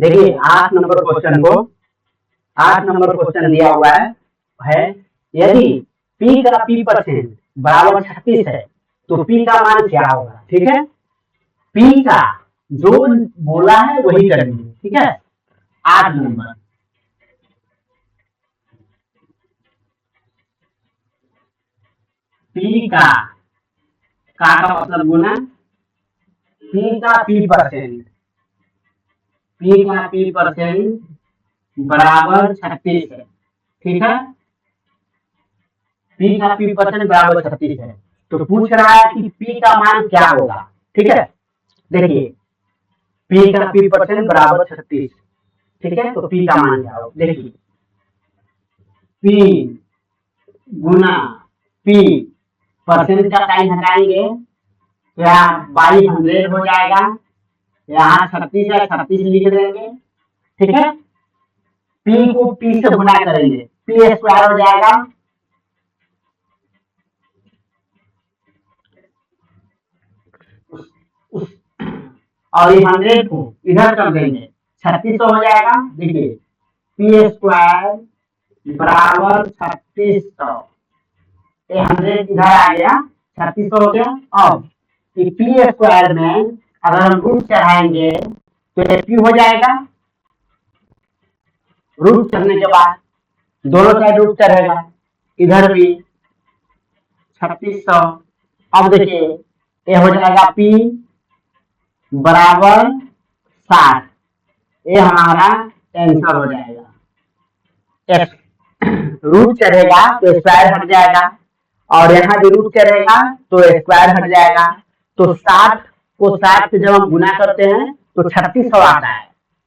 देखिए 8 number question को 8 number question दिया हुआ है यदि P का P% बराबर 36 है तो P का मान क्या होगा। ठीक है, P का जो बोला है वही करेंगे। ठीक है, 8 नंबर P का मतलब गुना P का P% बराबर 36 है। ठीक है, P का P% बराबर 36 है तो पूछ रहा है कि P का मान क्या होगा। ठीक है, देखिए P का P% बराबर 36। ठीक है, तो P का मान क्या होगा। देखिए P गुना P, परसेंट का साइन हटाएंगे तो यहाँ बाई 100 हो जाएगा, यहाँ 36 है 36 लिख देंगे। ठीक है, P को P से गुना करेंगे, P स्क्वायर हो जाएगा, और ये 100 को इधर कर देंगे 3600 हो जाएगा। देखिए P स्क्वायर बराबर 3600, ये 100 इधर आ गया 3600 हो गया। अब P स्क्वायर में अगर हम रूट चढ़ाएंगे तो P हो जाएगा, रूट चढ़ने के बाद दोनों साइड रूट चढ़ेगा, इधर भी 3600। अब देखिए ये हो जाएगा P बराबर 60, ये हमारा आंसर हो जाएगा। रूट चढ़ेगा तो स्क्वायर हट जाएगा, और यहाँ भी रूट चढ़ेगा तो स्क्वायर हट जाएगा। तो 60 को 60 से जब हम गुना करते हैं तो 3600 आता है,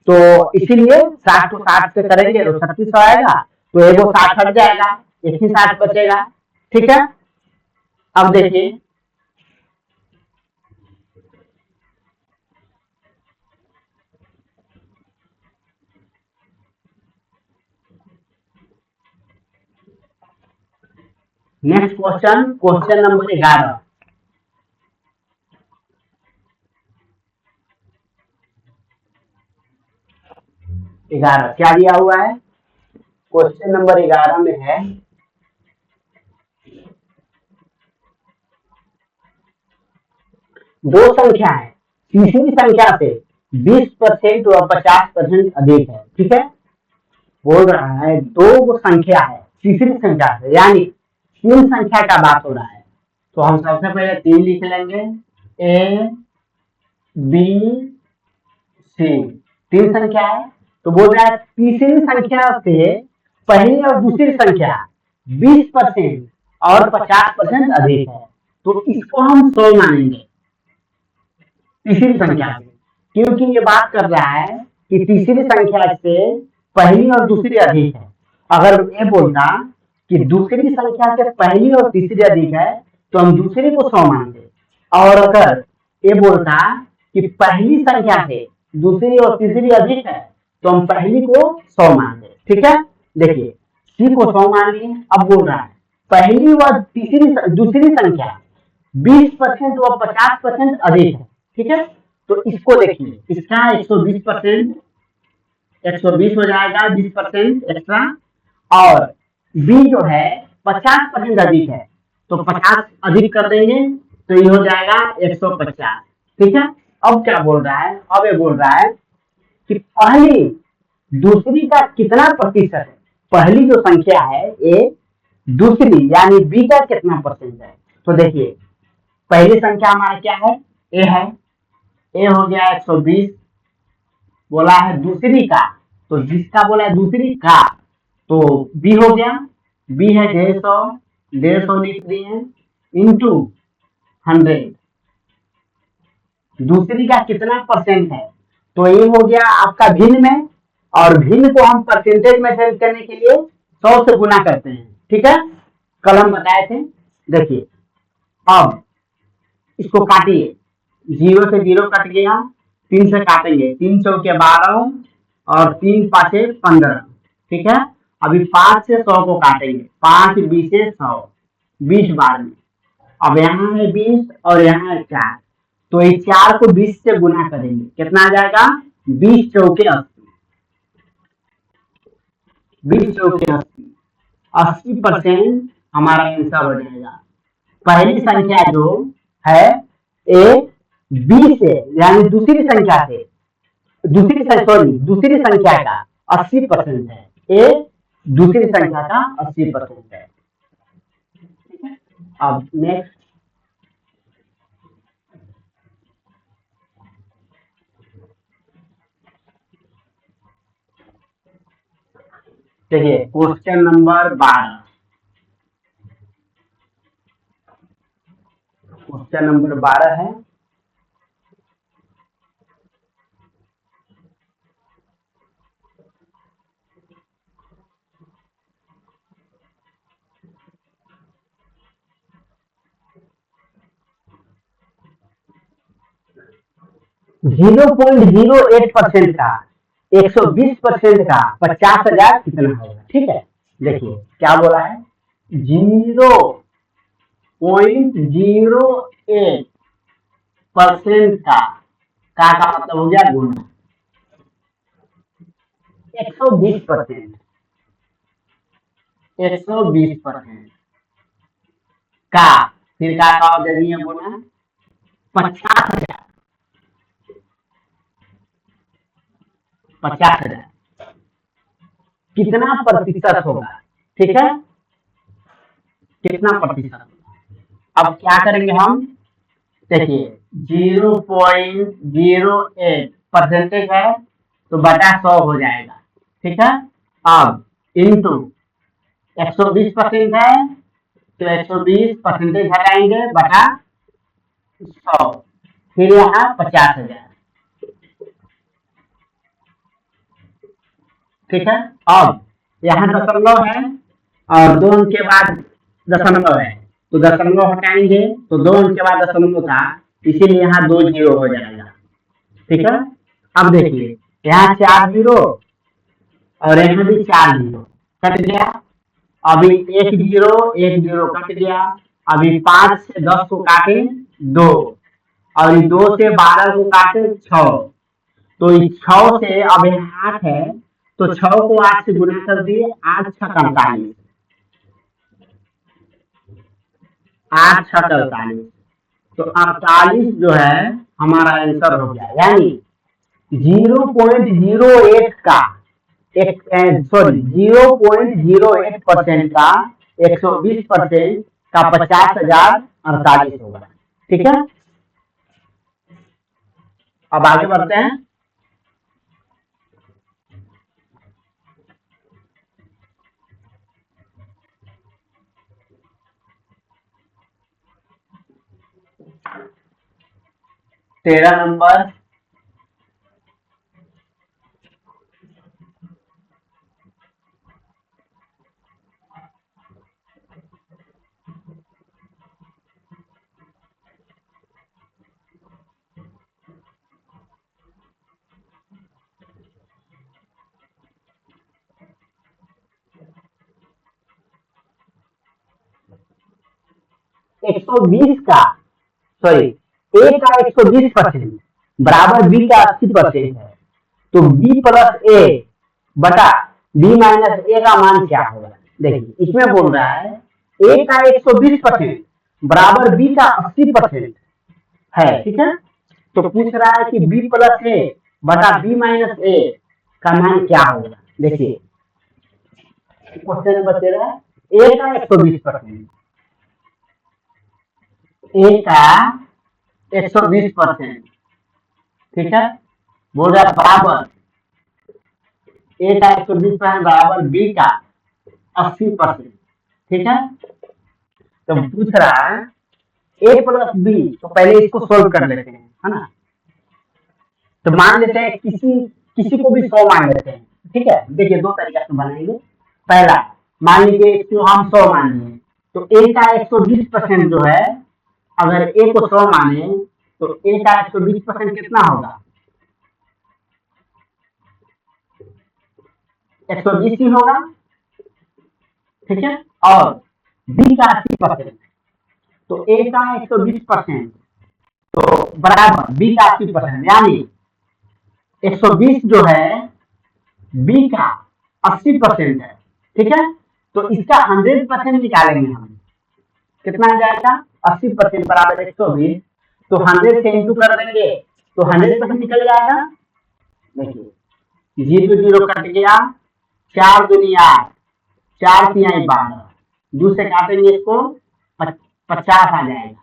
तो इसीलिए 60 को 60 से करेंगे तो 3600 आएगा, तो एक 60 हट जाएगा, एक ही 60 बचेगा। ठीक है, अब देखिए नेक्स्ट क्वेश्चन, क्वेश्चन नंबर 11। क्या दिया हुआ है, क्वेश्चन नंबर 11 में है दो संख्या है, तीसरी संख्या से 20% और 50% अधिक है। ठीक है, बोल रहा है दो संख्या है तीसरी संख्या से, यानी 3 संख्या का बात हो रहा है। तो हम सबसे पहले 3 लिख लेंगे, A B C 3 संख्या है। तो बोल रहा है तीसरी संख्या से पहली और दूसरी संख्या 20% और 50% अधिक है, तो इसको हम 100 मानेंगे तीसरी संख्या से, क्योंकि ये बात कर रहा है कि तीसरी संख्या से पहली और दूसरी अधिक है। अगर ये बोलता कि दूसरी संख्या से पहली और तीसरी अधिक है तो हम दूसरी को 100 मानेंगे, और अगर ये बोलता कि पहली संख्या से दूसरी और तीसरी अधिक है तो हम पहली को 100 मानेंगे। ठीक है, देखिए C को 100 मान लिए। अब बोल रहा है पहली व दूसरी संख्या 20% व 50% अधिक है। ठीक है, तो इसको देखिए, इसका 120%, 120 हो जाएगा 20% एक्स्ट्रा, और B जो है 50% अधिक है तो 50 अधिक कर देंगे तो ये हो जाएगा 150। ठीक है, अब क्या बोल रहा है, अब ये बोल रहा है कि पहली दूसरी का कितना प्रतिशत है, पहली जो संख्या है A, दूसरी यानी B का कितना परसेंट है। तो देखिए पहली संख्या हमारा क्या है, A है, A हो गया 120, बोला है दूसरी का, तो जिसका बोला है दूसरी का तो B हो गया, B है 150, 150 लिख दिए इंटू 100, दूसरी का कितना परसेंट है, तो ये हो गया आपका भिन्न में, और भिन्न को हम परसेंटेज में चेंज करने के लिए 100 से गुना करते हैं। ठीक है, कल हम बताए थे। देखिए अब इसको काटिए, 0 से 0 कट गया, 3 से काटेंगे, 3 चौके 12 और 3 पाँचे 15। ठीक है, अभी 5 से 100 को काटेंगे, 5 20 से 100, 20 बार में। अब यहाँ है 20 और यहाँ है 4, तो ये 4 को 20 से गुना करेंगे, कितना आ जाएगा 20 चौके 80। 20 चौके 80, 80% हमारा आंसर हो जाएगा। पहली संख्या जो है ए 20 से, यानी दूसरी संख्या से, दूसरी संख्या का 80% है। ए दूसरी संख्या का 80% है। अब नेक्स्ट देखिए क्वेश्चन नंबर 12। क्वेश्चन नंबर 12 है 0.08% का 120% का 50,000 कितना होगा। ठीक है, देखिए क्या बोला है, 0.08% का मतलब हो गया गुना 120%, 120% का, फिर का दे दिए गुना 50,000, 50,000 कितना प्रतिशत होगा। ठीक है, कितना प्रतिशत। अब क्या करेंगे हम, देखिए 0.08% है तो बटा 100 हो जाएगा। ठीक है, अब इंटू 120% है तो 120% घटाएंगे बटा 100, फिर यहाँ 50,000। ठीक है, अब यहाँ दशमलव है और 2 अंक के बाद दशमलव है तो दशमलव हटाएंगे तो 2 अंक के बाद दशमलव था, इसीलिए यहाँ 2 जीरो हो जाएगा। ठीक है, अब देखिए यहाँ 4 जीरो और यहाँ भी 4 जीरो कट गया। अभी 1 जीरो कट गया। अभी 5 से 10 को काटे 2 और 2 से 12 को काटे 6, तो 6 से अब यहाँ 8 है तो 6 को 8 से गुना कर दिए, 8 6 48, 8 6 48, तो 48 जो है हमारा आंसर हो गया। यानी 0.08 का 0.08% का 120% का 50,048 होगा। ठीक है, अब आगे बढ़ते हैं। तेरह नंबर, एक सौ बीस का सॉरी ए का 120% बराबर बी का 80% है, तो बी प्लस ए बटा बी माइनस ए का मान क्या होगा। देखिए इसमें बोल रहा है ए का 120% बराबर बी का 80% है। ठीक है, तो पूछ रहा है कि बी प्लस ए बटा बी माइनस ए का मान क्या होगा। देखिए क्वेश्चन नंबर 13, ए का 120%, ए का 120%, ठीक है, बोल रहा बराबर ए का 120% बराबर बी का 80%। ठीक है, तो पूछ रहा है ए प्लस बी, तो पहले इसको सोल्व कर लेते हैं, है ना। तो मान लेते हैं किसी को भी 100 मान लेते हैं। ठीक है, देखिए दो तरीका से बनाएंगे। पहला मान लीजिए इसको हम 100 मान लिए, तो ए का 120% जो है, अगर ए को 100 माने तो ए का 120% कितना होगा, 120 ही होगा। ठीक है, और बी का 80%, तो ए का 120% तो बराबर बी का 80%, यानी 120 जो है बी का 80% है, ठीक है। तो इसका 100% निकालेंगे हम, कितना आ जाएगा 80% बराबर 120, तो 100 से इंटू कर देंगे तो 100% निकल जाएगा। देखिए 0 0 कट गया, 4 दूनी 8, 4 तिहाई 12, 2 से काटेंगे इसको 50 आ जाएगा,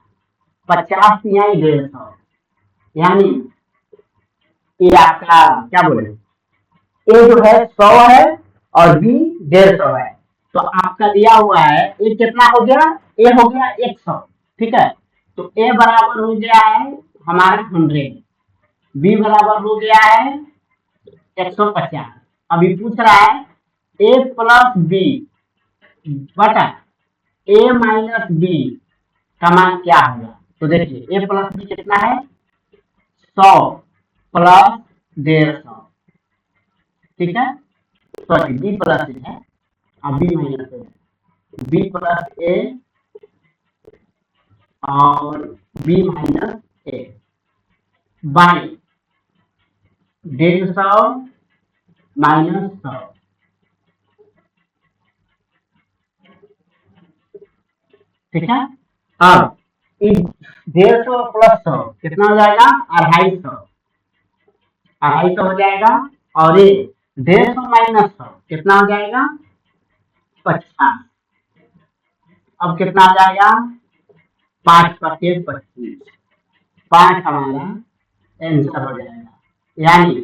50 तिहाई 150, यानी ये आपका क्या बोले, ए जो है 100 है और बी 150 है। तो आपका दिया हुआ है ए कितना हो गया, ए हो गया 100, ठीक है। तो ए बराबर हो गया है हमारा 100, बी बराबर हो गया है 150। अभी पूछ रहा है ए प्लस बी बटा ए माइनस बी का मान क्या होगा। तो देखिए ए प्लस बी कितना है 100 प्लस 150, ठीक है। सॉरी बी प्लस ए है, अब b minus a, b plus a और b minus a by 150 minus 100, ठीक है। अब 150 प्लस 100 कितना हो जाएगा 250, 250 हो जाएगा, और ये 150 माइनस 100 कितना हो जाएगा 50। अब कितना आ जाएगा 5 25 25, 5 हमारा आंसर हो जाएगा। यानी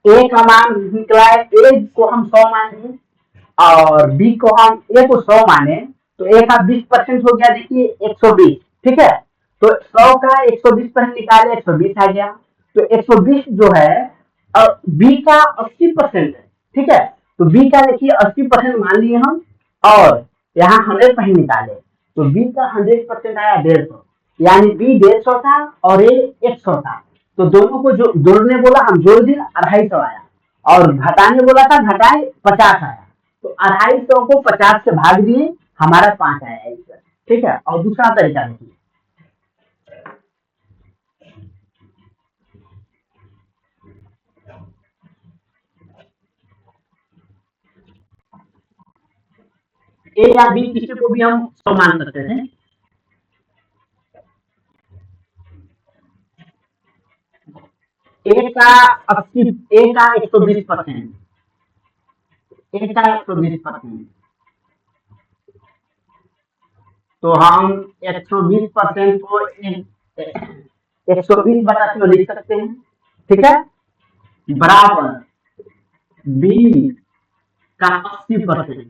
ए का मान निकला है, ए को हम 100 माने और बी को हम ए को 100 माने, तो ए का 20% हो गया, देखिए 120, ठीक है। तो 100 का 120% निकाले 120 आ गया, तो 120 जो है बी का 80% है, ठीक है। तो बी का देखिए 80% मान लिए हम, और यहाँ 100% निकाले, तो बी का 100% आया 150, यानी बी 150 था और ए 100 था। तो दोनों को जो जोड़ने बोला हम जोड़ दिया 250 आया, और घटाने बोला था घटाए 50 आया। तो 250 को 50 से भाग दिए, हमारा 5 आया आंसर, ठीक है। और दूसरा तरीका देखिए, ए या बी किसी को भी हम 100 मान सकते थे। ए का 80, ए का 120%, ए का 120%, तो हम 120% को 120 बटा 100 लिख सकते हैं, ठीक है, बराबर बी का 80%,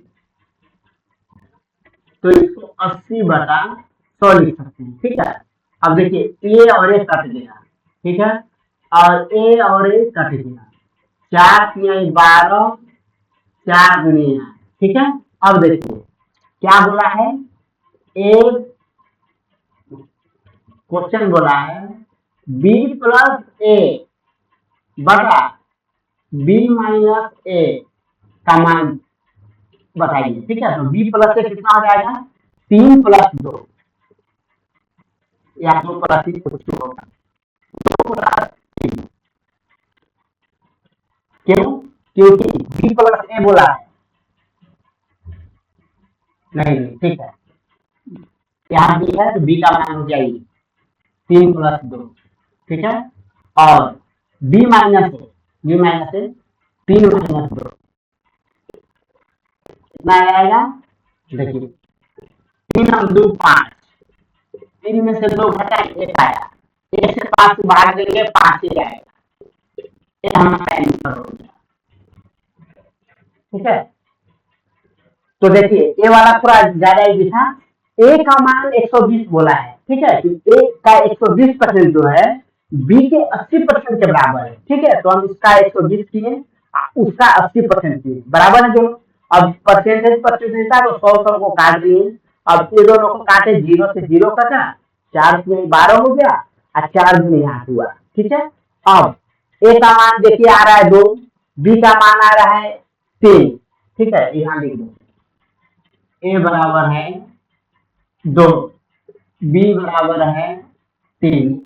तो इसको 80 बटा 100 लिख सकते हैं, ठीक है। अब देखिए ए और ए कट गया, ठीक है, और ए और ए कट गया, 4 तिहाई 12, 4 गुनी 8, ठीक है। अब देखिए क्या बोला है, एक क्वेश्चन बोला है बी प्लस ए बटा बी माइनस ए का मान बताइए, ठीक है। तो बी प्लस ए कितना हो जाएगा 3 प्लस 2, या 2 प्लस 3 कुछ होगा, 2 प्लस 3, क्यों, क्योंकि बी प्लस ए बोला है, नहीं ठीक है, यहाँ बी है तो बी का मान हो जाएगी 3 प्लस 2, ठीक है। और b minus a, B minus A 3 minus 2 कितना आएगा, देखिए 3 हम 2 5, 3 में से 2 घटा 1 आया, 1 से 5 भाग देंगे 5 ही आएगा, ये हमारा आंसर हो गया, ठीक है। तो देखिए ए वाला थोड़ा ज्यादा इजी था, ए का मान 120 बोला है, ठीक है। ए का 120% जो है बी के 80% के बराबर है, ठीक है। तो हम इसका 120 किए, उसका 80% किए, बराबर है दोनों। अब परसेंटेज परसेंटेज था तो 100 को काट दिए, अब ये दोनों को काटे, 0 से 0 कटा, 4 से 12 हो गया, और 4 गुने 8 हुआ, ठीक है। अब ए का मान देखिए आ रहा है 2, बी का मान आ रहा है 3, ठीक है, यहाँ लिख दो ए बराबर है 2, बी बराबर है 3,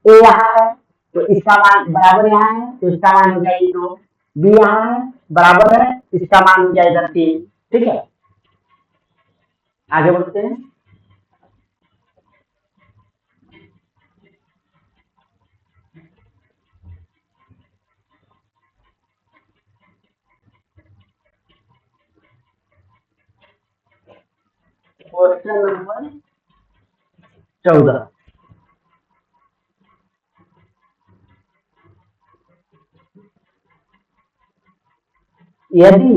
ए यहाँ है तो इसका मान बराबर यहाँ है, तो इसका मान हो जाएगी 2, बी यहाँ है, बराबर है, इसका मान हो जाएगा 3। ठीक है, आगे बढ़ते हैं। Question number 14। यदि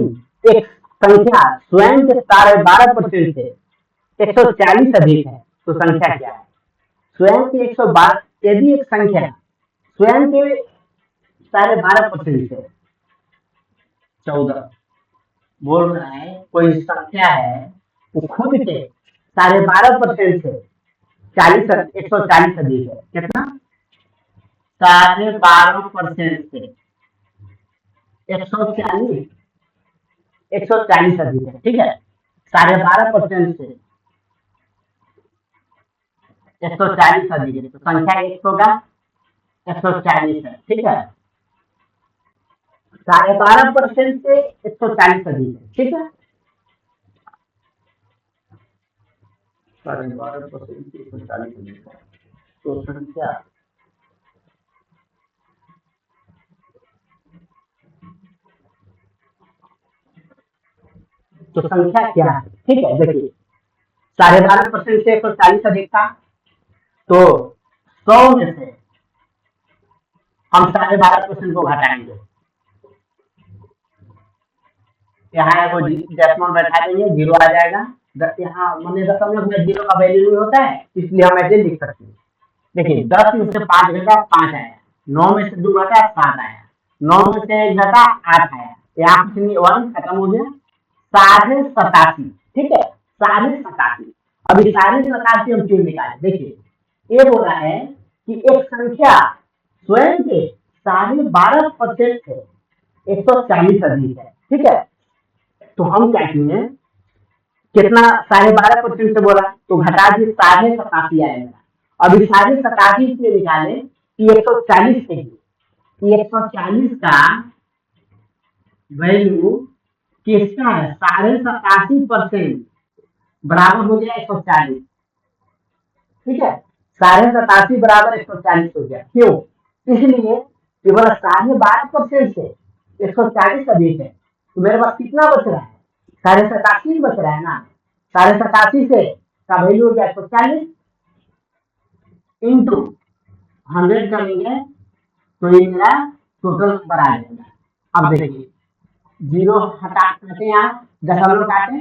एक संख्या स्वयं के 12.5% से 140 अधिक है तो संख्या क्या है? स्वयं के 112, यदि एक संख्या स्वयं के 12.5% से 14 बोल रहा है, कोई संख्या है वो खुद के 12.5% से 140 अधिक है। कितना? 12.5% से 140 अधिक है। ठीक है, 12.5% से 140 अधिक है तो संख्या 1 होगा, 140 है। ठीक है, 12.5% से 140 अधिक है। ठीक है, 12.5% से 140 अधिक है तो संख्या क्या है? ठीक है, देखिए 12.5% से 140 अधिक था तो 100 में से हम 12.5% को घटाएंगे। यहाँ वो डेसिमल बैठा देंगे, 0 आ जाएगा। यहाँ मैंने दशमलव में 0 का वैल्यू नहीं होता है, इसलिए हम ऐसे लिख सकते हैं। देखिए 10 में से 5 घटा 5 आया, 9 में से 2 घटा 7 आया, 9 में से 1 घटा 8 आया, यहाँ कुछ नहीं, 1 खत्म हो गया। 87.5। ठीक है, 87.5। अभी 87.5 हम क्यों निकाले? देखिए ये बोल रहा है कि एक संख्या स्वयं के 12.5% से 140 अधिक है। ठीक है, तो हम क्या किए, कितना 12.5% से बोला तो घटा दिए, 87.5 आएगा। अभी 87.5 से निकाले कि 140 से, 140 का वैल्यू किसका है? 87.5% बराबर हो गया 140। ठीक है, 87.5 बराबर 140 हो गया। क्यों? इसलिए केवल 12.5% से 140 अधिक है तो मेरे पास कितना बच रहा है? 87.5 बच रहा है ना। 87.5 से का वैल्यू हो गया 140 इंटू 100 करेंगे तो ये मेरा टोटल नंबर आ जाएगा। अब देखिए 0 हटा काटे, यहाँ दशमलव काटे,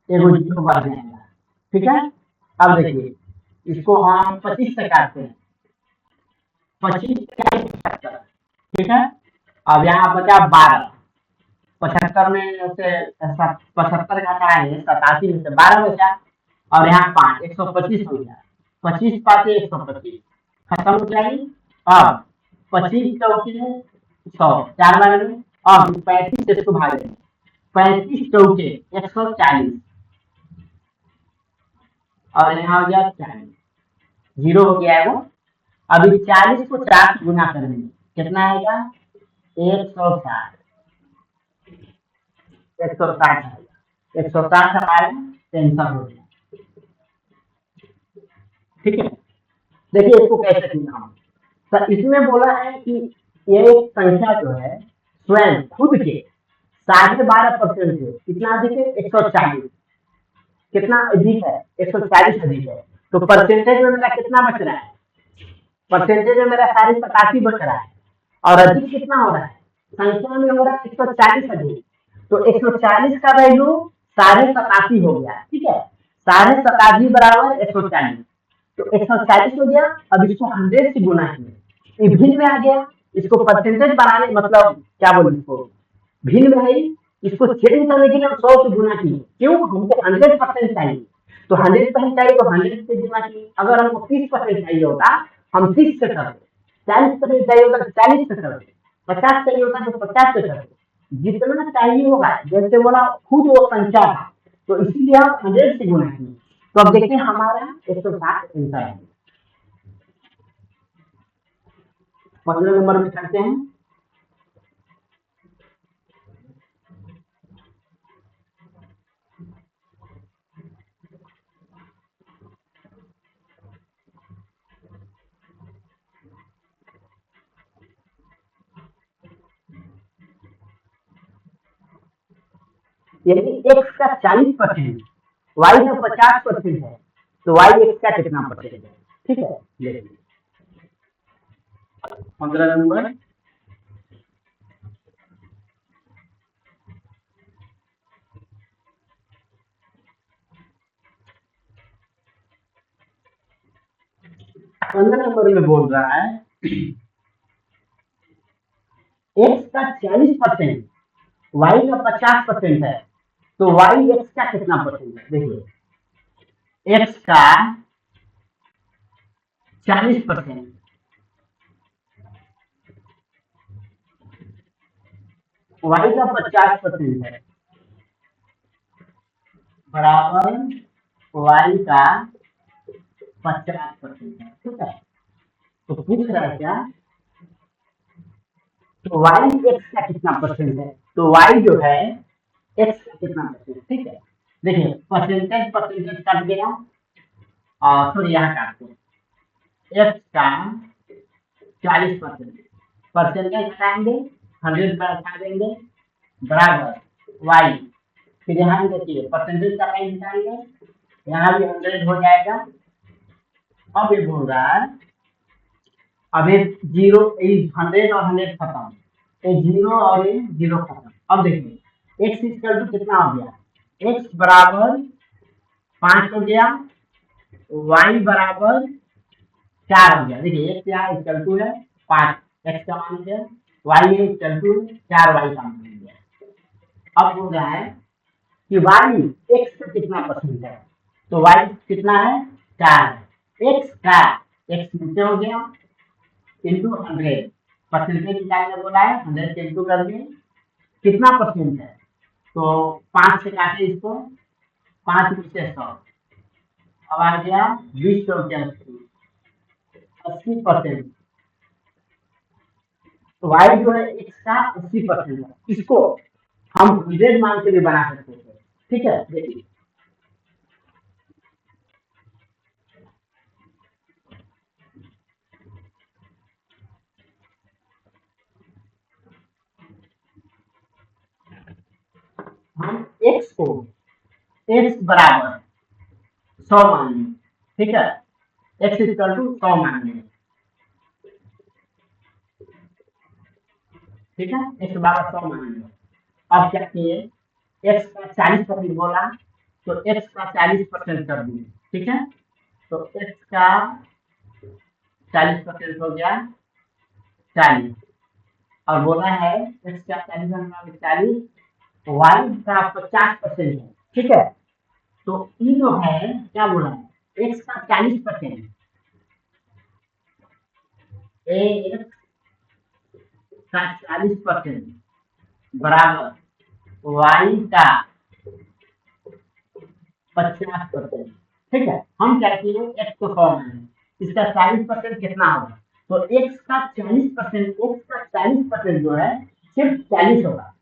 एगो 0 बढ़ जाएगा। ठीक है, अब देखिए इसको हम 25 से काटते हैं, 25 75। ठीक है, अब यहाँ बचा 12, 75 में से 75 घटा है 87 में से 12 बचा, और यहाँ 5, 125 हो गया। 25 पाते 125 खत्म हो जाएगी। अब 25 चौके 100, 4 बार में, अब 35 इसको भागे, 35 चौके 140 और यहाँ हो गया 40, 0 हो गया है वो। अभी 40 को 4 से गुना करेंगे, कितना आएगा? 160, 160 आएगा, 160 आएगा, टेंशन हो गया। ठीक है, देखिए इसको कैसे लिखा हूं। तो इसमें बोला है कि ये संख्या जो है स्वयं खुद के 12.5% से कितना अधिक है? 140। कितना अधिक है? 140 अधिक है। तो परसेंटेज में मेरा कितना बच रहा है? परसेंटेज में मेरा 87.5 बच रहा है, और अधिक कितना हो रहा है? संख्या में हो रहा है 140 अधिक, तो 140 का वैल्यू 87.5 हो गया। ठीक है, 87.5 बराबर 140, तो 140 हो गया। अब इसको 100 से गुना किया, ये भिन्न में आ गया। इसको परसेंटेज बनाने मतलब क्या बोलते इसको, भिन्न में है, इसको चेंज करने के लिए हम 100 से गुना किए। क्यों? हमको 100% चाहिए, तो 100% चाहिए तो 100 से गुना किए। अगर हमको 30% चाहिए होता हम 30 से करते, 40% चाहिए होता तो 40 से करते, 50 चाहिए होता तो 50 से करते। जितना चाहिए होगा, जैसे बोला खुद वो संख्या था तो इसीलिए हम 100 से गुना किए। तो अब देखिए हमारा 160 आंसर है। पहले नंबर में करते हैं, यानी एक्स का 40%, वाई का 50% है, तो वाई एक्स का कितना परसेंट है? ठीक है, देखिए 15 नंबर, में बोल रहा है एक्स का 40%, वाई का 50% है, तो वाई एक्स का कितना परसेंट है? देखिए एक्स का 40%, वाई का 50% है, बराबर वाई का 50% है। ठीक है, तो पूछ रहा है क्या, तो वाई एक्स का कितना परसेंट है? तो वाई जो है एक्स का कितना परसेंट? ठीक है, देखिए परसेंटेज परसेंटेज काट गया, और फिर यहाँ काटते हैं एक्स का 40%, परसेंटेज हटाएंगे, 100 पर हटा देंगे, बराबर वाई, फिर यहाँ भी देखिए परसेंटेज का साइन हटाएंगे, यहाँ भी 100 हो जाएगा। अब ये बोल रहा है, अब ये 0 100 और 100 खत्म, ये 0 और ये 0 खत्म। अब देखिए x इक्वल टू कितना हो गया, x बराबर 5 हो गया, y बराबर 4 हो गया। देखिए x यहाँ इक्वल टू है 5, x का मान है, y इक्वल टू 4, y का मान है। अब हो रहा है कि y x का कितना परसेंट है, तो y कितना है 4 है, x का x नीचे हो गया इंटू 100, परसेंटेज निकालने बोला है, 100 से इंटू कर दिए, कितना परसेंट है, तो 5 से काटे इसको, 5 से 100, अब आ गया 20 के 80%, तो y जो है x का 80% है, इसको हम 100 मान के भी बना सकते थे। ठीक है, देखिए हम x को x बराबर 100 मान लें, ठीक है, x इक्वल टू 100 मान लें, ठीक है, x बराबर 100 मान लें। अब क्या किए, x का 40% बोला, तो x का 40% कर दिए, ठीक है, तो x का 40% हो गया 40, और बोला है x का 40 वाई का 50% है। ठीक है, तो ई जो है क्या बोला है, x का 40%, एक्स का 40% बराबर वाई का 50%। ठीक है, हम क्या किए, एक्स को 100 माने, इसका 40% कितना होगा, तो एक्स का 40%, एक्स का 40% जो है सिर्फ 40 होगा,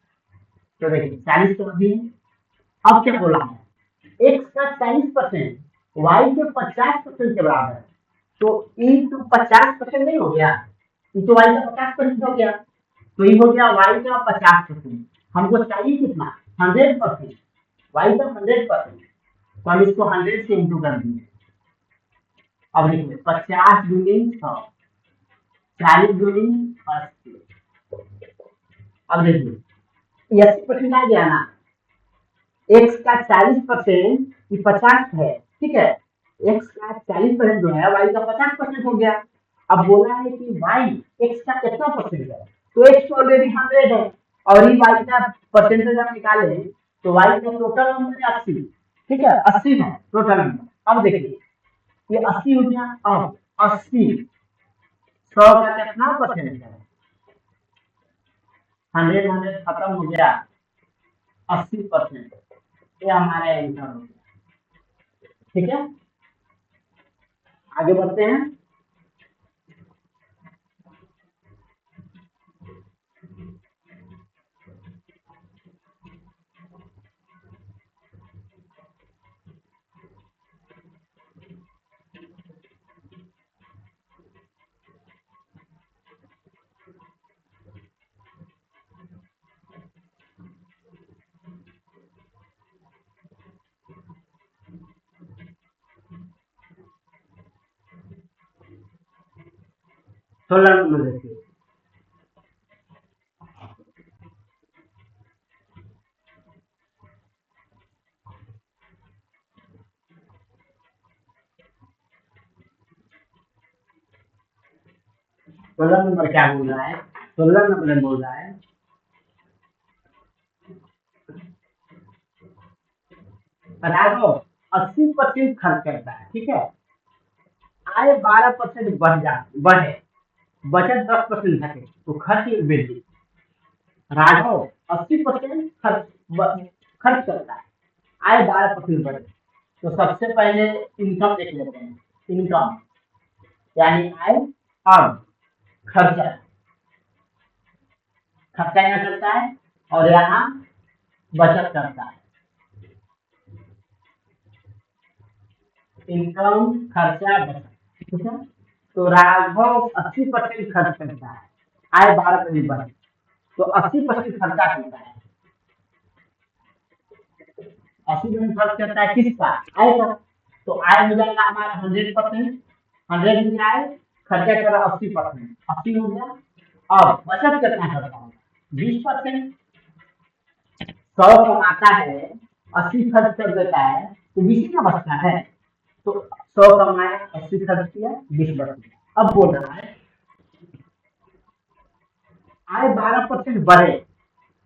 तो देखिए 40 तो अभी, अब क्या बोला है, एक्स का 40% वाई के 50% के बराबर है, तो ई तो 50% नहीं हो गया, ई तो वाई का 50% हो गया, तो ये हो गया वाई का 50%, हमको चाहिए कितना, 100%, वाई का 100%, तो हम इसको 100 से इंटू कर दिए। अब देखिए 50 गुणित 100, 40 गुणित 80, अब देखिए 80% आ गया ना, एक्स का 40% ये 50 है, ठीक है, एक्स का 40% जो है वाई का 50% हो गया। अब बोला है कि वाई एक्स का कितना परसेंट है, तो एक्स तो ऑलरेडी 100 है, और ये वाई का परसेंटेज हम निकाले, तो वाई का टोटल नंबर है 80, ठीक है, 80 है टोटल नंबर। अब देखिए ये 80 हो गया, अब 80 100 का कितना परसेंट है, 100 100 खत्म हो गया, 80%, ये हमारा आंसर हो गया। ठीक है, आगे बढ़ते हैं। 16 नंबर देखिए। सोलह नंबर क्या बोल रहा है? 16 नंबर में बोल रहा है राघव 80% खर्च करता है, ठीक है। आय 12% बढ़े, बचत 10% घटे, तो खर्च में वृद्धि। राघव 80% खर्च करता है, आय 12% बढ़े। तो सबसे पहले इनकम देख लेते हैं। इनकम यानी आय और खर्चा। खर्चा यहाँ करता है और यहाँ बचत करता है। इनकम, खर्चा, बचत, ठीक है। तो राघव 80% खर्च करता है, आय 12% बढ़े, तो 80% खर्चा करता है। 80% खर्च करता है किसका? आय का। तो आय हो जाएगा हमारा 100%, 100 में आय, खर्चा करा 80%, 80 हो गया। और बचत कितना करता है? 20%। 100 कमाता है, 80 खर्च कर देता है, तो 20 का बचता है। तो 100 कमाया, 80 खर्च किया, 20 बच गया। अब बोल रहा है आय 12% बढ़े,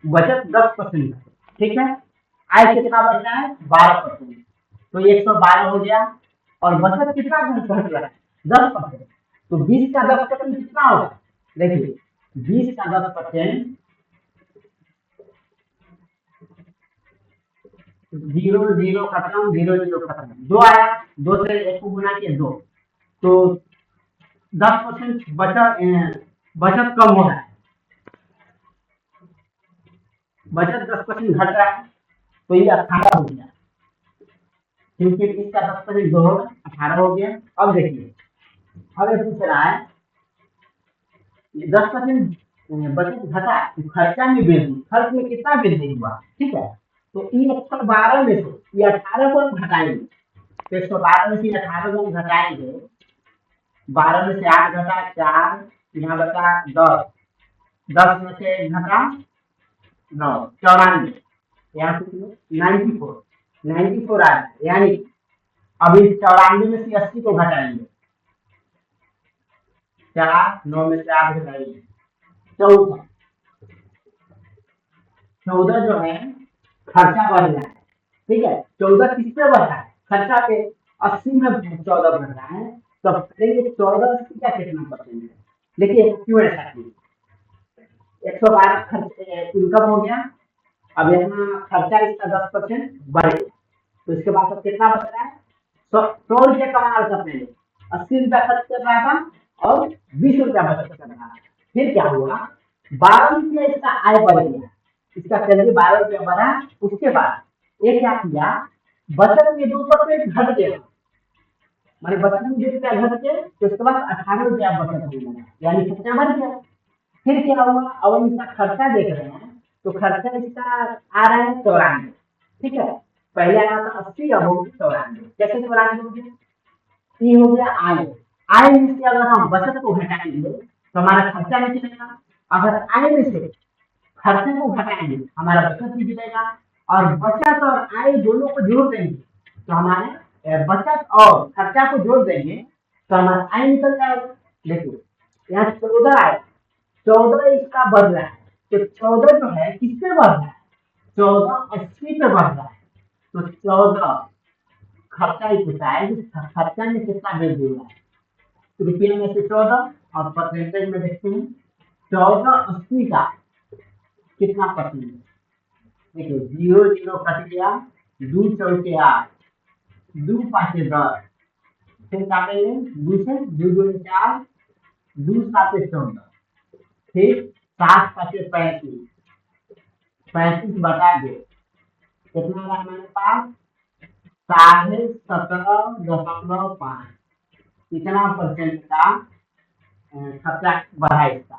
बचत 10%, ठीक है। आय कितना बढ़ रहा है? 12%, तो 112 हो गया। और बचत कितना घट रहा है? 10%। तो 20 का 10% कितना होगा? देखिए 20 का 10%, 0 0 खत्म, 0 0 खत्म, 2 आया, 2 से 1 को गुना किया 2, तो 10% बचत कम हो रहा है, बचत 10% घट रहा है, तो ये 18 हो गया, क्योंकि इसका 10% जो होगा 18 हो गया। अब देखिए, अब ये पूछ रहा है 10% बचत घटा तो खर्चा में वृद्धि, खर्च में कितना वृद्धि हुआ, ठीक है। तो ये 112 में से ये 18 को हम घटाएंगे, तो 112 में से 18 को हम घटाएंगे, 12 में से 8 घटा 4, यहाँ बचा 10, 10 में से घटा 9, 94, यहाँ से 94, 94 आ रहा है। यानी अभी 94 में से 80 को घटाएंगे, 4, 9 में से 8 घटाएंगे, 14, 14 जो है खर्चा बढ़ रहा है, ठीक है। 14 किस पे बढ़ रहा है? खर्चा पे। 80 में 14 बढ़ रहा है, तो करेंगे 14 80 का कितना परसेंट है? देखिए क्यों ऐसा किया, 112 खर्च इनकम हो गया, अब यहाँ खर्चा इसका 10% बढ़ गया, तो इसके बाद अब कितना बच रहा है? 100 रुपया कमा रहा था पहले, 80 रुपया खर्च कर रहा था और 20 रुपया बचत कर रहा था। फिर क्या हुआ? 12 रुपया इसका आय बढ़ गया, इसका सैलरी 12 रुपया बढ़ा। उसके बाद ये क्या किया? बचत में 2% घट गया, माने बचत में 2 रुपया घट गए, तो उसके बाद 18 रुपया बचत हो गया, यानी कितना बढ़ गया। फिर क्या हुआ? अब हम इसका खर्चा देख रहे हैं, तो खर्चा इसका आ रहा है 94, ठीक है। पहले आया था 80, अब हो गया 94। कैसे 94 हो गया? ये हो गया आय। आय में से अगर हम बचत को घटाएंगे तो हमारा खर्चा नहीं चलेगा, अगर आय में से खर्चे को घटाएंगे हमारा बचत भी जुड़ेगा, और बचत और आय दोनों को जोड़ देंगे तो हमारे बचत और खर्चा को जोड़ देंगे तो हमारा आय निकल जाएगा। देखिए यहाँ 14 आय, 14 इसका बढ़ रहा है, तो 14 जो है किससे बढ़ रहा है? 14 80 पे बढ़ रहा है, तो 14 खर्चा ही पूछा है कि खर्चा में कितना वृद्धि हुआ है। रुपये में से 14 और परसेंटेज में देखते हैं, 14 80 का कितना परसेंट है? देखिए 0 0 कट गया, 2 चौके 8, 2 पाँचे 10, फिर काटेंगे 2 से, 2 दूनी 4, 2 साते 14, फिर 7 पाँचे 35, 35 बटा 2, कितना रहा हमारे पास? 17.5, इतना परसेंट का खर्चा बढ़ा इसका,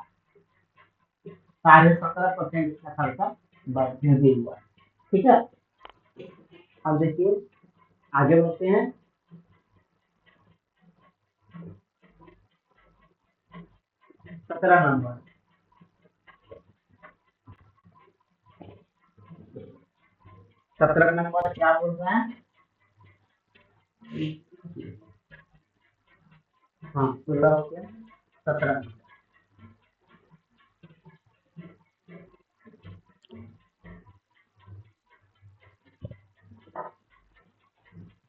17.5% का खर्चा वृद्धि हुआ, ठीक है। अब देखिए आगे बढ़ते हैं। 17 नंबर। 17 नंबर क्या बोल रहा है? हाँ पूरा हो गया। 17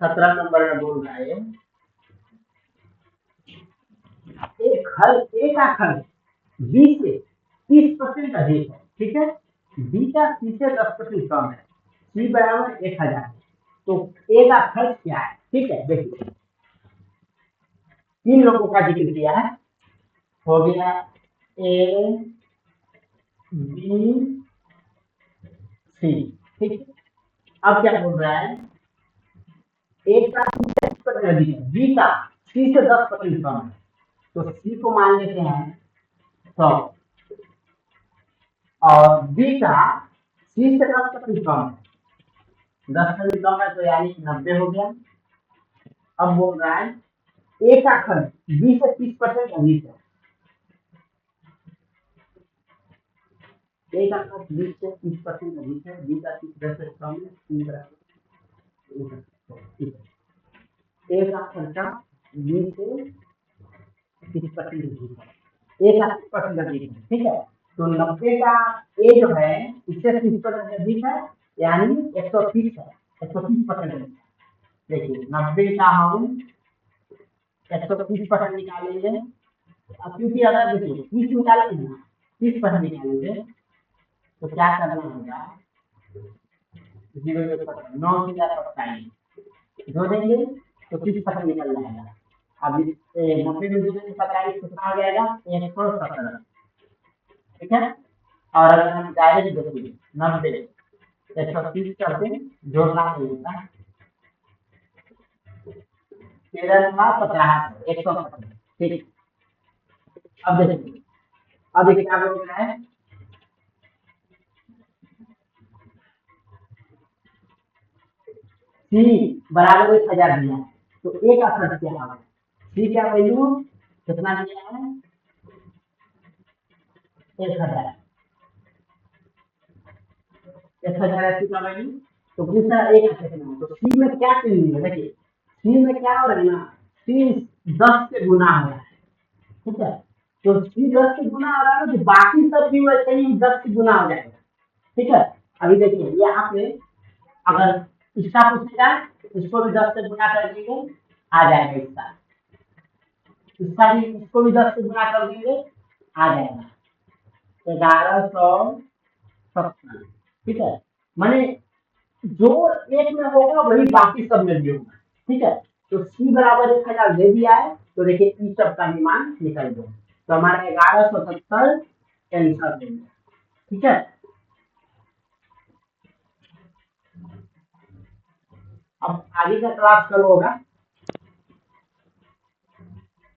17 नंबर में बोल रहा है एक का खर्च बी से 30% अधिक है, ठीक है। बी का सी से 10% कम है, सी बराबर 1000 है। तो ए का खर्च क्या है? ठीक है, देखिए तीन लोगों का जिक्र किया है, हो गया ए बी सी, ठीक है। अब क्या बोल रहा है? ए का सी से 10% अधिक है, बी का सी से 10% कम है, तो सी को मान लेते हैं 100 और बी का सी से 10% कम है, 10% कम है तो यानी 90 हो गया। अब बोल रहा है ए का खर्च बी से 30% अधिक है, ए का खर्च बी से 30% अधिक है, बी का 30% कम है, सी बराबर ए का खर्चा बी से 30% अधिक है, ए का 30% अधिक है, ठीक है। तो 90 का ए जो है इससे 30% अधिक है, यानी 130 है, 130%। देखिए 90 का हम 130% निकालेंगे, अब क्योंकि अगर देखिए 30 निकालेंगे ना, 30% निकालेंगे तो क्या करना होगा, 9 की जगह 27 जोड़ेंगे तो 30% निकल जाएगा। अब 90 में जोड़ेंगे 27 कितना आ जाएगा? 117, ठीक है। और अगर हम डायरेक्ट देखिए 90 130 करके जोड़ना नहीं होता, 13 का 50 117, ठीक। अब देखिए अब क्या बोल रहा है? सी बराबर 1000 दिया है, तो ए का खर्च क्या होगा? सी का वैल्यू कितना दिया है? 1000, 1000 सी का वैल्यू। तो पूछा ए का कितना, तो सी में क्या चीज है? देखिए सी में क्या हो रहा है ना, सी 10 से गुना हो रहा है, ठीक है। तो सी 10 से गुना हो रहा है ना, तो बाकी सब भी वैसे ही 10 से गुना हो जाएगा, ठीक है। अभी देखिए यहाँ पे अगर इसका पूछेगा, इसको भी 10 से गुना कर देंगे, आ जाएगा इसका, इसका भी इसको भी 10 से गुना कर देंगे, आ जाएगा 1170, ठीक है। माने जो एक में होगा वही बाकी सब में भी होगा, ठीक है। तो सी बराबर 1000 दे दिया है, तो देखिए ई सब का भी मान निकल दो, तो हमारा 1170 आंसर देंगे, ठीक है। अब आगे का क्लास कल होगा।